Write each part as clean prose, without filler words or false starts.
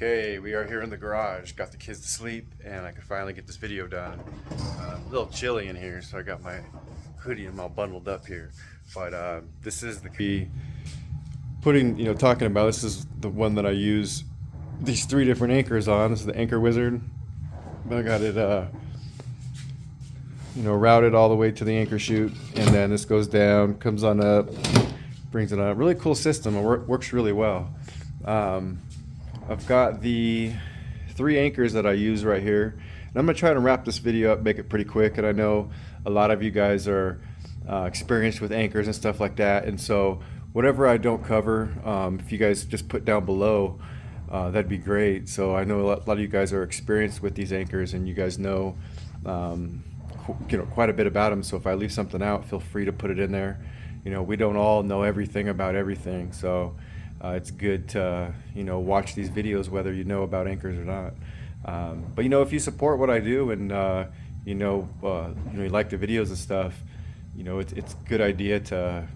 Okay, we are here in the garage. Got the kids to sleep, and I could finally get this video done. A little chilly in here, so I got my hoodie and I'm all bundled up here. But this is the talking about. This is the one that I use these 3 different anchors on. This is the Anchor Wizard. I got it, routed all the way to the anchor chute, and then this goes down, comes on up, brings it up. Really cool system. It works really well. I've got the 3 anchors that I use right here, and I'm gonna try to wrap this video up, make it pretty quick. And I know a lot of you guys are experienced with anchors and stuff like that, and so whatever I don't cover, if you guys just put down below, that'd be great. So I know a lot of you guys are experienced with these anchors, and you guys know quite a bit about them. So if I leave something out, feel free to put it in there. We don't all know everything about everything, so it's good to watch these videos whether you know about anchors or not. But if you support what I do, and you like the videos and stuff, it's a good idea to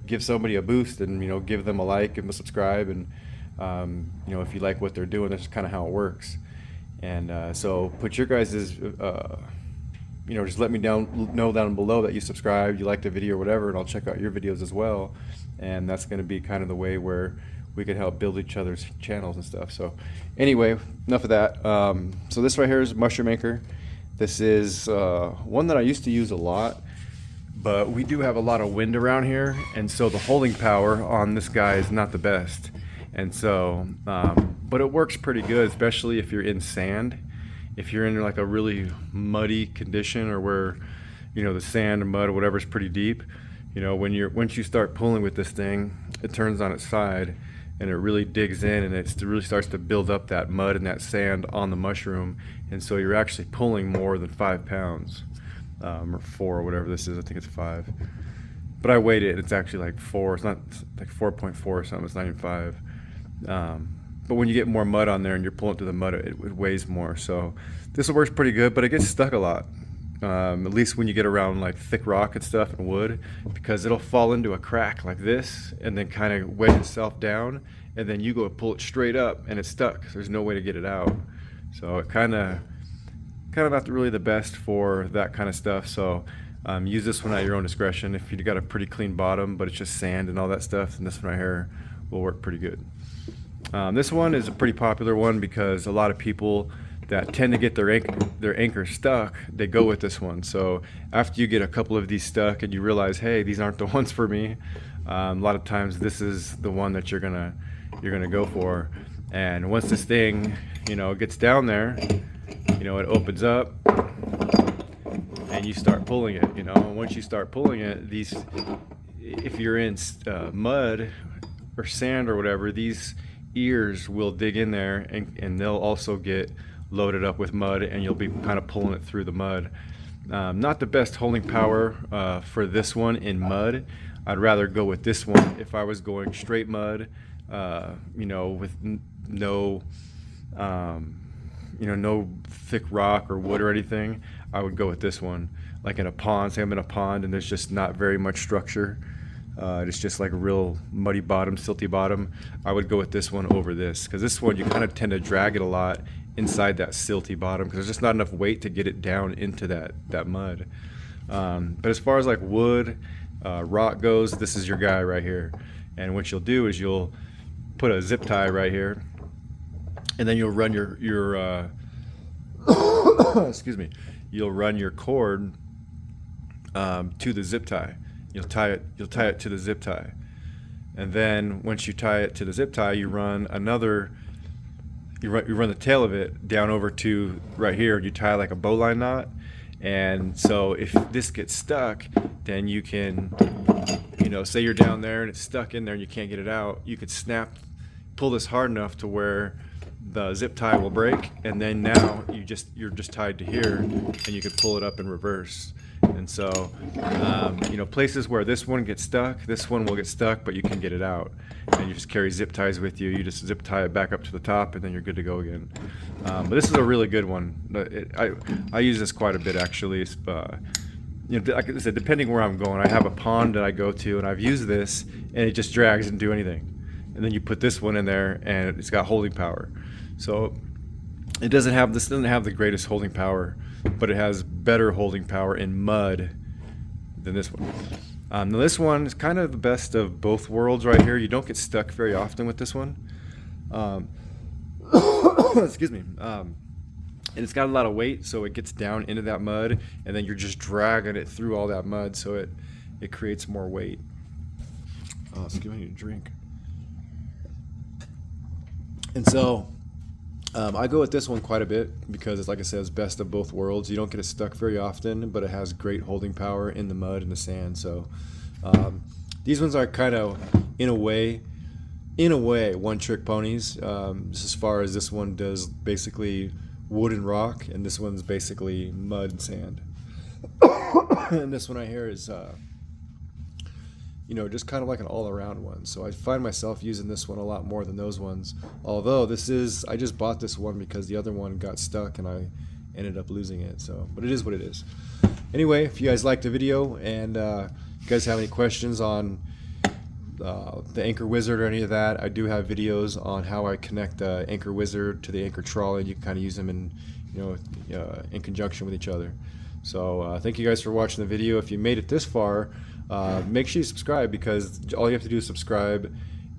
give somebody a boost, and give them a like, give them a subscribe, and if you like what they're doing, that's kind of how it works. And so put your guys's just let me know down below that you subscribe, you like the video or whatever, and I'll check out your videos as well. And that's going to be kind of the way where we can help build each other's channels and stuff. So anyway, enough of that. So this right here is a mushroom anchor. This is one that I used to use a lot, but we do have a lot of wind around here, and so the holding power on this guy is not the best. And so but it works pretty good, especially if you're in sand. If you're in like a really muddy condition, or where the sand or mud or whatever is pretty deep, once you start pulling with this thing, it turns on its side and it really digs in, and it really starts to build up that mud and that sand on the mushroom. And so you're actually pulling more than 5 pounds, or 4, or whatever this is. I think it's 5, but I weighed it and it's actually like 4. It's not like 4.4 or something. It's not even 5. But when you get more mud on there and you're pulling through the mud, it weighs more. So this works pretty good, but it gets stuck a lot. At least when you get around like thick rock and stuff and wood, because it'll fall into a crack like this and then kind of wedge itself down, and then you go pull it straight up and it's stuck. There's no way to get it out. So it kind of not really the best for that kind of stuff. So use this one at your own discretion. If you've got a pretty clean bottom but it's just sand and all that stuff, then this one right here will work pretty good. This one is a pretty popular one because a lot of people that tend to get their anchor stuck, they go with this one. So after you get a couple of these stuck and you realize, hey, these aren't the ones for me, a lot of times this is the one that you're gonna go for. And once this thing gets down there, it opens up and you start pulling it. And once you start pulling it, if you're in mud or sand or whatever, these ears will dig in there, and they'll also get loaded up with mud, and you'll be kind of pulling it through the mud. Not the best holding power for this one in mud. I'd rather go with this one if I was going straight mud, with no no thick rock or wood or anything. I would go with this one. Like in a pond, say I'm in a pond and there's just not very much structure, it's just like a real muddy bottom, silty bottom, I would go with this one over this, because this one you kind of tend to drag it a lot inside that silty bottom, because there's just not enough weight to get it down into that mud. But as far as like wood, rock goes, this is your guy right here. And what you'll do is you'll put a zip tie right here, and then you'll run your excuse me, you'll run your cord to the zip tie. You'll tie it to the zip tie, and then once you tie it to the zip tie, you run the tail of it down over to right here. You tie like a bowline knot, and so if this gets stuck, then you can, say you're down there and it's stuck in there and you can't get it out, you could pull this hard enough to where the zip tie will break, and then now you're just tied to here, and you can pull it up in reverse. And so places where this one gets stuck, this one will get stuck, but you can get it out, and you just carry zip ties with you. You just zip tie it back up to the top, and then you're good to go again. But this is a really good one. I use this quite a bit, actually. Like I said, depending where I'm going, I have a pond that I go to, and I've used this, and it just drags, and do anything. And then you put this one in there, and it's got holding power. So it doesn't have, this doesn't have the greatest holding power, but it has better holding power in mud than this one. Now this one is kind of the best of both worlds right here. You don't get stuck very often with this one. Excuse me. And it's got a lot of weight, so it gets down into that mud, and then you're just dragging it through all that mud, so it creates more weight. Oh, excuse me, I need a drink. And so I go with this one quite a bit because it's, like I said, it's best of both worlds. You don't get it stuck very often, but it has great holding power in the mud and the sand. So these ones are kind of, in a way, one-trick ponies. Just as far as this one does basically wood and rock, and this one's basically mud and sand. And this one right here is you know, just kind of like an all-around one. So I find myself using this one a lot more than those ones. Although this is, I just bought this one because the other one got stuck and I ended up losing it. So, but it is what it is. Anyway, if you guys liked the video and you guys have any questions on the Anchor Wizard or any of that, I do have videos on how I connect the Anchor Wizard to the Anchor Trolley. You can kind of use them in, you know, in conjunction with each other. So thank you guys for watching the video. If you made it this far, make sure you subscribe, because all you have to do is subscribe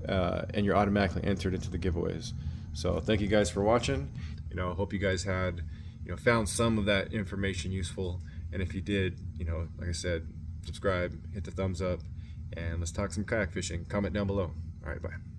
and you're automatically entered into the giveaways. So thank you guys for watching. You know, hope you guys had, you know, found some of that information useful. And if you did, you know, like I said, subscribe, hit the thumbs up, and let's talk some kayak fishing. Comment down below. All right, bye.